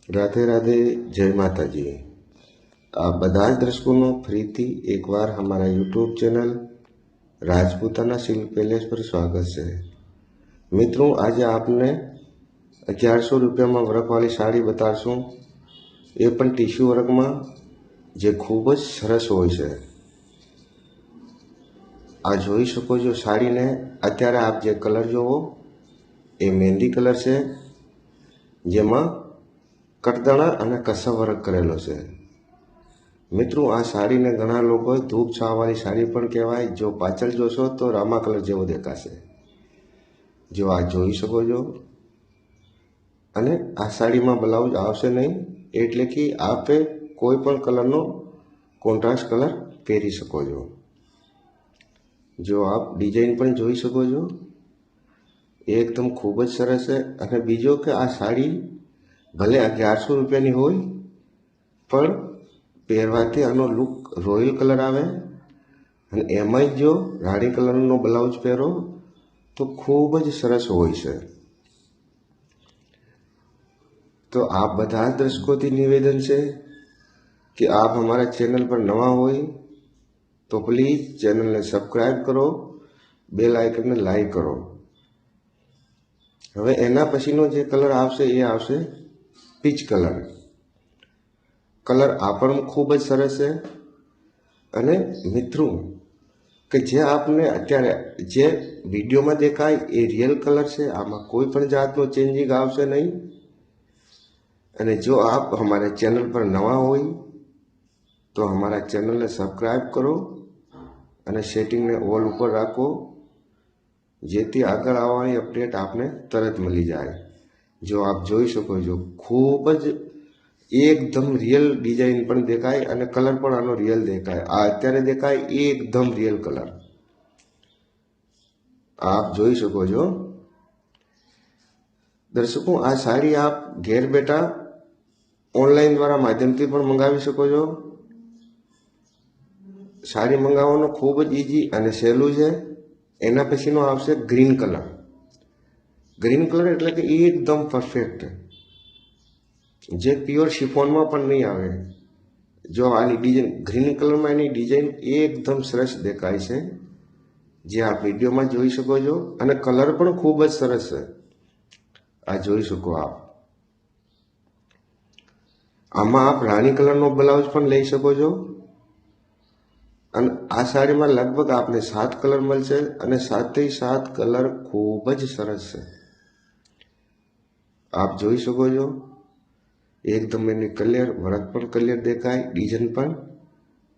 રાધે રાધે, જય માતાજી। आप બધા જ દર્શકોનો ફરીથી એકવાર हमारा YouTube channel Rajputana silk palace પર સ્વાગત છે। મિત્રો, આજે આપને 1100 રૂપિયામાં વર્કવાળી સાડી બતાડશું, એ પણ ટીશ્યુ વર્કમાં, જે ખૂબ જ સરસ હોય છે। આ જોઈ શકો છો સાડીને। અત્યારે આપ જે કલર જોવો એ મહેંદી કલર છે, જેમાં કટદાણા અને કસા વર્ક કરેલો છે। મિત્રો, આ સાડીને ઘણા લોકો ધૂપ છાવાળી સાડી પણ કહેવાય। જો પાછળ જોશો તો રામા કલર જેવો દેખાશે, જો આ જોઈ શકો છો। અને આ સાડીમાં બ્લાઉઝ આવશે નહીં, એટલે કે આપે કોઈ પણ કલરનો કોન્ટ્રાસ્ટ કલર પહેરી શકો છો। જો આપ ડિઝાઇન પણ જોઈ શકો છો, એકદમ ખૂબ જ સરસ છે। અને બીજો કે આ સાડી ભલે 1100 રૂપિયાની હોય, પણ પહેરવાથી આનો લુક રોયલ કલર આવે। અને એમાંય જો રાણી કલરનો બ્લાઉઝ પહેરો તો ખૂબ જ સરસ હોય છે। તો આપ બધા દર્શકોથી નિવેદન છે કે આપ हमारा ચેનલ પર નવા હોય તો પ્લીઝ ચેનલને સબસ્ક્રાઈબ કરો, બેલ આઇકનને લાઈક કરો। હવે એના પછીનો જે કલર આવશે એ આવશે પીચ કલર। કલર આ પણ ખૂબ જ સરસ છે। અને મિત્રો, કે જે આપને અત્યારે જે વિડીયોમાં દેખાય એ રિયલ કલર છે, આમાં કોઈ પણ જાતનો ચેન્જિંગ આવશે નહીં। અને જો આપ हमारे चैनल पर नवा હોય તો हमारा ચેનલને સબસ્ક્રાઈબ કરો અને સેટિંગને ઓલ ઉપર રાખો, જેથી આગળ આવવાની અપડેટ આપને તરત મળી જાય। જો આપ જોઈ શકો છો, ખૂબ જ એકદમ રિયલ ડિઝાઇન પણ દેખાય અને કલર પણ આનો રિયલ દેખાય। આ અત્યારે દેખાય એકદમ રિયલ કલર, આપ જોઈ શકો છો। દર્શકો, આ સાડી આપ ઘેર બેઠા ઓનલાઈન દ્વારા માધ્યમથી પણ મંગાવી શકો છો। સાડી મંગાવવાનું ખૂબ જ ઈઝી અને સહેલું છે। એના પછીનો આવશે ગ્રીન કલર। ગ્રીન કલર એટલે કે એકદમ પરફેક્ટ, જે પ્યોર શિફોનમાં પણ નહીં આવે। જો આની ડિઝાઇન ગ્રીન કલરમાં એની ડિઝાઇન એકદમ સરસ દેખાય છે, જે આપ વિડીયોમાં જોઈ શકો છો। અને કલર પણ ખૂબ જ સરસ છે, આ જોઈ શકો આપ। આમાં આપ રાણી કલરનો બ્લાઉઝ પણ લઈ શકો છો। અને આ સાડીમાં લગભગ આપને 7 કલર મળશે, અને 7 કલર ખૂબ જ સરસ છે, આપ જોઈ શકો છો। એકદમ એની ક્લિયર વર્ક પણ ક્લિયર દેખાય, ડિઝાઇન પણ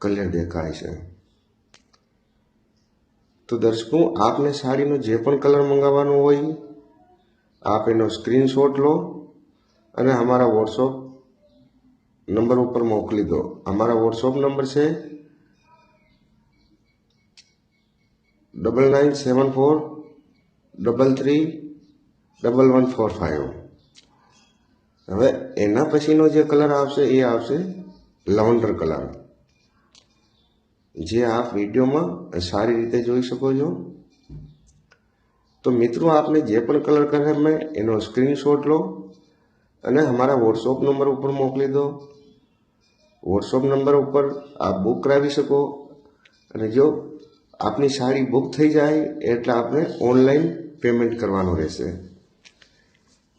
ક્લિયર દેખાય છે। તો દર્શકો, આપને સાડીનો જે પણ કલર મંગાવવાનો હોય, आप એનો સ્ક્રીનશોટ લો અને हमारा व्हाट्सएप नंबर ઉપર મોકલી દો। हमारा व्हाट्सएप नंबर છે 9974331145। હવે એના પછીનો જે કલર આવશે એ આવશે લવંડર કલર, જે આપ વિડીયોમાં સારી રીતે જોઈ શકો છો। તો મિત્રો, આપને જે પણ કલર ગમે એનો સ્ક્રીનશોટ લો અને हमारा व्हाट्सएप नंबर ઉપર મોકલી દો। व्हाट्सएप नंबर ઉપર આપ બુક કરાવી શકો। અને જો આપની સાડી બુક થઈ જાય એટલે આપને ઓનલાઈન પેમેન્ટ કરવાનું રહેશે।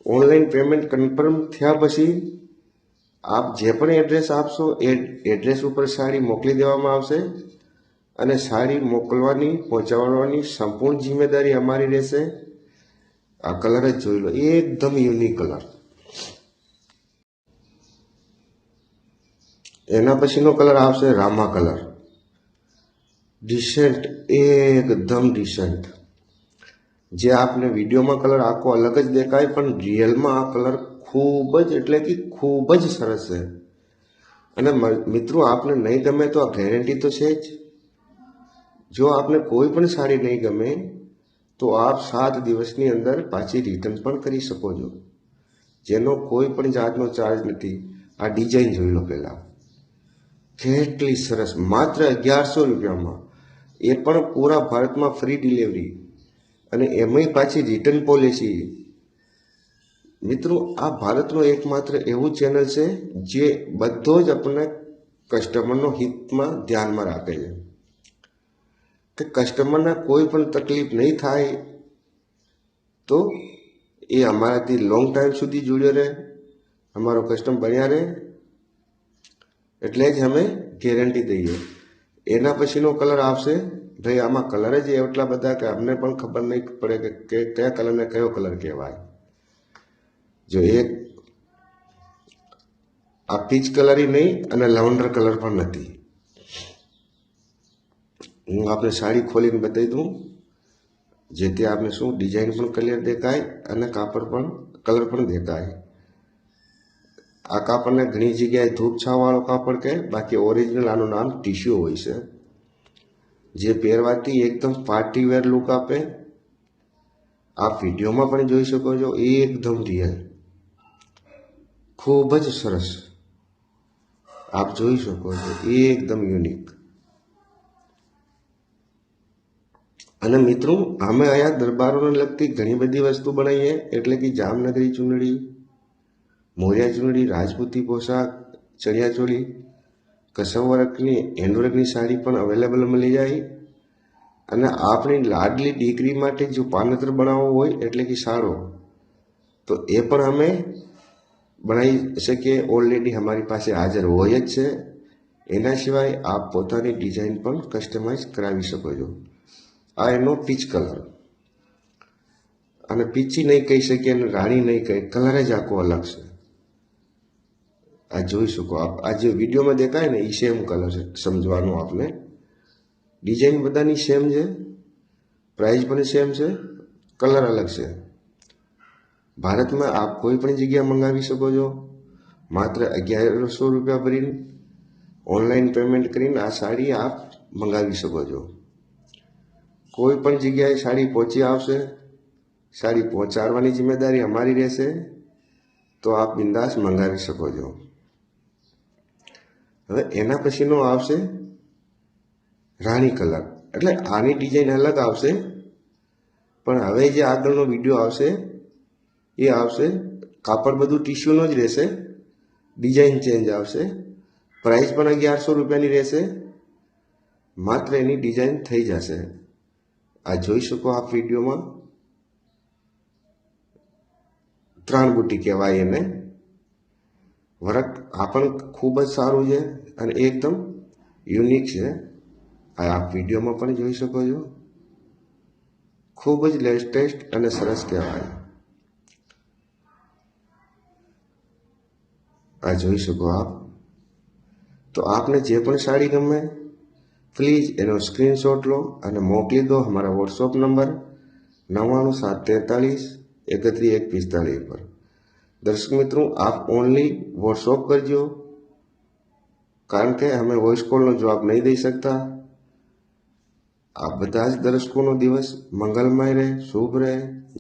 ઓનલાઈન પેમેન્ટ કન્ફર્મ થયા પછી આપ જે પણ એડ્રેસ આપશો એ એડ્રેસ ઉપર સાડી મોકલી દેવામાં આવશે। અને સાડી મોકલવાની, પહોંચાડવાની સંપૂર્ણ જિમ્મેદારી અમારી રહેશે। આ કલર જ જોઈ લો, એકદમ યુનિક કલર। એના પછીનો કલર આવશે રામા કલર। ડિસેન્ટ, એકદમ ડિસેન્ટ, જે આપને વિડીયોમાં કલર આખો અલગ જ દેખાય, પણ રિયલમાં આ કલર ખૂબ જ એટલે કે ખૂબ જ સરસ છે। અને મિત્રો, આપને નહીં ગમે તો આ ગેરંટી તો છે જ। જો આપને કોઈ પણ સાડી નહીં ગમે તો આપ 7 દિવસની અંદર પાછી રિટર્ન પણ કરી શકો છો, જેનો કોઈ પણ જાતનો ચાર્જ નથી। આ ડિઝાઇન જોઈ લો પહેલાં, કેટલી સરસ, માત્ર 1100 રૂપિયામાં, એ પણ પૂરા ભારતમાં ફ્રી ડિલિવરી, અને એમાંય પાછી રિટર્ન પોલિસી। મિત્રો, આ ભારતનું એકમાત્ર એવું ચેનલ છે જે બધો જ આપણને કસ્ટમરનો હિતમાં ધ્યાનમાં રાખે છે કે કસ્ટમરને કોઈ પણ તકલીફ નહીં થાય, તો એ અમારાથી લોંગ ટાઈમ સુધી જોડ્યો રહે, અમારો કસ્ટમર બન્યા રહે, એટલે જ અમે ગેરંટી દઈએ. એના પછીનો કલર આવશે, ભાઈ આમાં કલર જ એટલા બધા કે અમને પણ ખબર નહીં પડે કે કયા કલરને કયો કલર કહેવાય. જો એક આ પીચ કલર નહીં અને લેવન્ડર કલર પણ નથી. હું આપણે સાડી ખોલીને બતાવી દઉં, જેથી આપણે શું ડિઝાઇન પણ ક્લિયર દેખાય અને કાપડ પણ કલર પણ દેખાય. આ કાપડને ઘણી જગ્યાએ ધૂપ છાવવાળો કાપડ કહે, બાકી ઓરિજિનલ આનું નામ ટીશ્યુ હોય છે, જે પહેરવાથી એકદમ પાર્ટી વેર લુક આપે. આપ વિડીયોમાં પણ જોઈ શકો છો, એકદમ રિયલ, ખૂબ જ સરસ. આપ જોઈ શકો છો, એકદમ યુનિક. અને મિત્રો, અમે અહીંયા દરબારોને લગતી ઘણી બધી વસ્તુ બનાવીએ, એટલે કે જામનગરી ચુંદડી, મોરિયા ચુંદડી, રાજપૂતી પોશાક, ચણિયા ચોળી, કસબ વર્કની હેન્ડવર્કની સાડી પણ અવેલેબલ મળી જાય. અને આપણી લાડલી દીકરી માટે જો પાનત્ર બનાવવો હોય, એટલે કે સાડો, તો એ પણ અમે બનાવી શકીએ. ઓલરેડી અમારી પાસે હાજર હોય જ છે. એના સિવાય આપ પોતાની ડિઝાઇન પણ કસ્ટમાઇઝ કરાવી શકો છો. આ એનો પીચ કલર, અને પીચી નહીં કહી શકીએ અને રાણી નહીં કહી, કલર જ આખો અલગ છે. આ જોઈ શકો આપ, આ જે વિડીયોમાં દેખાય ને એ સેમ કલર છે. સમજવાનું આપને, ડિઝાઇન બધાની સેમ છે, પ્રાઇસ પણ સેમ છે, કલર અલગ છે. ભારતમાં આપ કોઈ પણ જગ્યા મંગાવી શકો છો. માત્ર 1100 રૂપિયા ભરીને ઓનલાઈન પેમેન્ટ કરીને આ સાડી આપ મંગાવી શકો છો. કોઈ પણ જગ્યાએ સાડી પહોંચી આવશે. સાડી પહોંચાડવાની જિમ્મેદારી અમારી રહેશે, તો આપ બિંદાસ મંગાવી શકો છો. હવે એના પછીનો આવશે રાણી કલર, એટલે આની ડિઝાઇન અલગ આવશે, પણ હવે જે આગળનો વિડીયો આવશે એ આવશે, કાપડ બધું ટીશ્યુનો જ રહેશે, ડિઝાઇન ચેન્જ આવશે, પ્રાઇસ પણ 1100 રૂપિયાની રહેશે, માત્ર એની ડિઝાઇન થઈ જશે. આ જોઈ શકો આપ વિડીયોમાં, 3 બુટ્ટી કહેવાય એને. વર્ક આ પણ ખૂબ જ સારું છે અને એકદમ યુનિક છે. આ આપ વિડીયોમાં પણ જોઈ શકો છો, ખૂબ જ લેટેસ્ટ અને સરસ કહેવાય. આ જોઈ શકો આપ. તો આપને જે પણ સાડી ગમે, પ્લીઝ એનો સ્ક્રીનશોટ લો અને મોકલી દો અમારા વોટ્સઅપ નંબર 9974313145 પર. દર્શક મિત્રો, આપ ઓનલી વોટ્સઅપ કરજો, કારણ કે અમે વોઇસ કોલનો જવાબ નહીં દઈ શકતા. આ બધા જ દર્શકોનો દિવસ મંગલમય રહે, શુભ રહે.